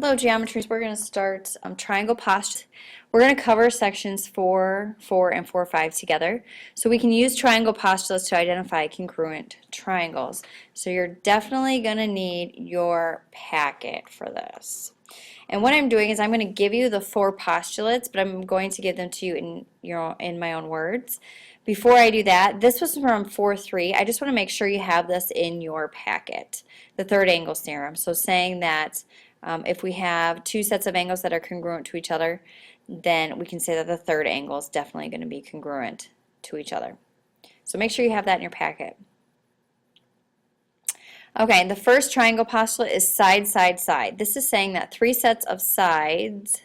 Hello, geometries. We're going to start triangle postulates. We're going to cover sections 4, 4, and 4, 5 together. So we can use triangle postulates to identify congruent triangles. So you're definitely going to need your packet for this. And what I'm doing is I'm going to give you the 4 postulates, but I'm going to give them to you in my own words. Before I do that, this was from 4.3. I just want to make sure you have this in your packet, the third angle theorem. So saying that if we have two sets of angles that are congruent to each other, then we can say that the third angle is definitely going to be congruent to each other. So make sure you have that in your packet. Okay, the first triangle postulate is side, side, side. This is saying that 3 sets of sides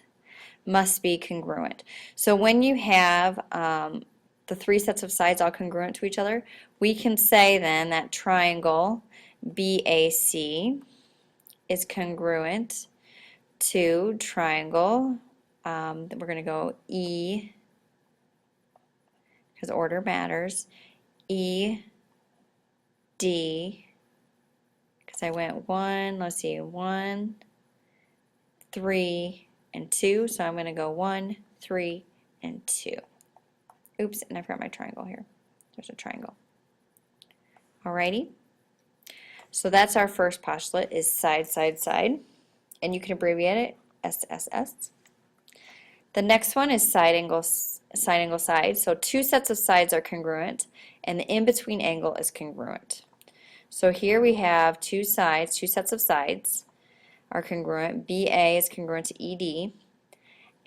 must be congruent. So when you have the 3 sets of sides all congruent to each other, we can say then that triangle BAC is congruent to triangle, we're going to go E, because order matters, ED, because I went 1, let's see, 1, 3, and 2, so I'm going to go 1, 3, and 2. Oops, and I forgot my triangle here. There's a triangle. Alrighty. So that's our first postulate, is side, side, side. And you can abbreviate it SSS. The next one is side, angle, side. So 2 sets of sides are congruent, and the in-between angle is congruent. So here we have 2 sides, 2 sets of sides are congruent. BA is congruent to ED,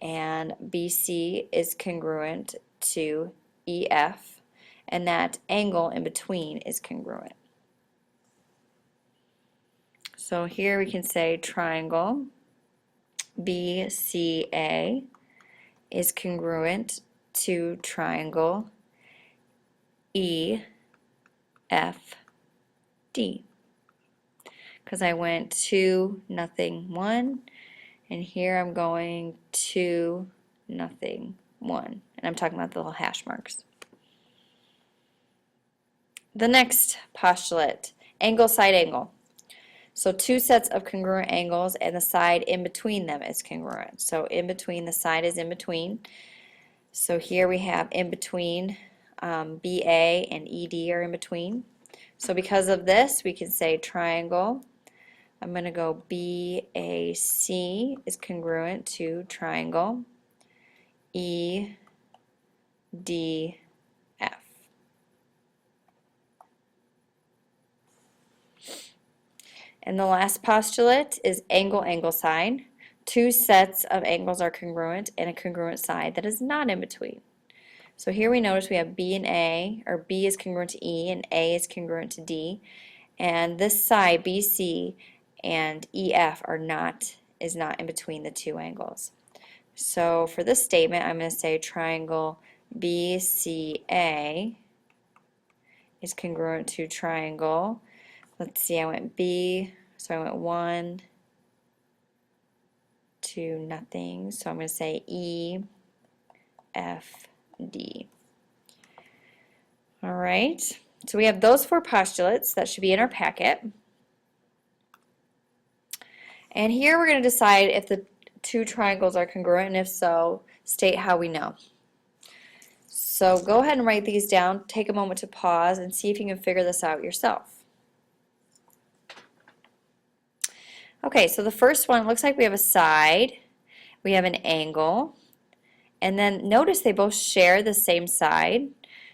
and BC is congruent to EF, and that angle in between is congruent. So here we can say triangle BCA is congruent to triangle EFD. Because I went 2, nothing, 1, and here I'm going 2, nothing, 1. And I'm talking about the little hash marks. The next postulate, angle, side, angle. So 2 sets of congruent angles, and the side in between them is congruent. So in between, the side is in between. So here we have in between, BA and ED are in between. So because of this, we can say triangle. I'm going to go BAC is congruent to triangle EDF. And the last postulate is angle, angle, side. 2 sets of angles are congruent, and a congruent side that is not in between. So here we notice we have B and A, or B is congruent to E and A is congruent to D. And this side, BC and EF, is not in between the 2 angles. So for this statement, I'm going to say triangle BCA is congruent to triangle. Let's see, I went B, so I went 1, 2, nothing. So I'm going to say E, F, D. All right, so we have those 4 postulates that should be in our packet. And here we're going to decide if the 2 triangles are congruent, and if so, state how we know. So go ahead and write these down, take a moment to pause, and see if you can figure this out yourself. Okay, so the first one, looks like we have a side, we have an angle, and then notice they both share the same side.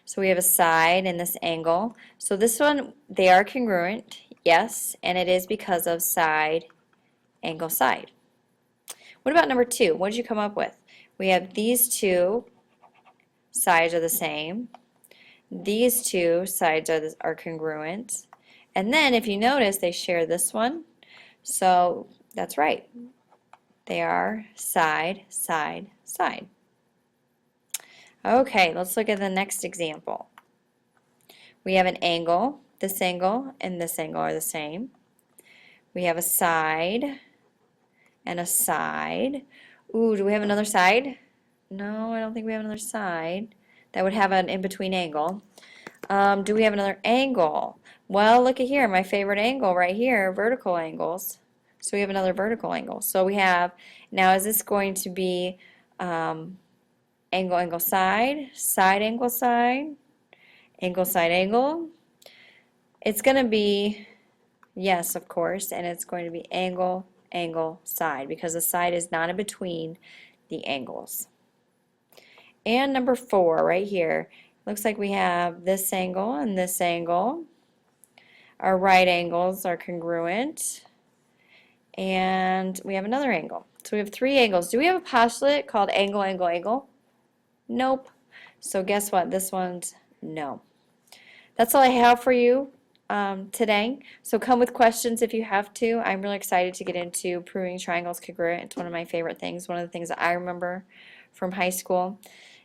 So we have a side and this angle. So this one, they are congruent, yes, and it is because of side, angle, side. What about number 2? What did you come up with? We have these 2 sides are the same. These 2 sides are congruent. And then if you notice, they share this one. So that's right. They are side, side, side. Okay, let's look at the next example. We have an angle. This angle and this angle are the same. We have a side and a side. Ooh, do we have another side? No, I don't think we have another side. That would have an in-between angle. Do we have another angle? Well, look at here, my favorite angle right here, vertical angles. So we have another vertical angle. So we have, now is this going to be angle, angle, side, side, angle, side, angle, side, angle? It's going to be, yes, of course, and it's going to be angle, angle, side, because the side is not in between the angles. And number 4 right here, looks like we have this angle and this angle. Our right angles are congruent. And we have another angle. So we have 3 angles. Do we have a postulate called angle, angle, angle? Nope. So guess what? This one's no. That's all I have for you today. So come with questions if you have to. I'm really excited to get into proving triangles congruent. It's one of my favorite things. One of the things that I remember from high school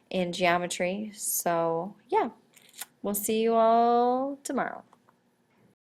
in geometry. So yeah, we'll see you all tomorrow.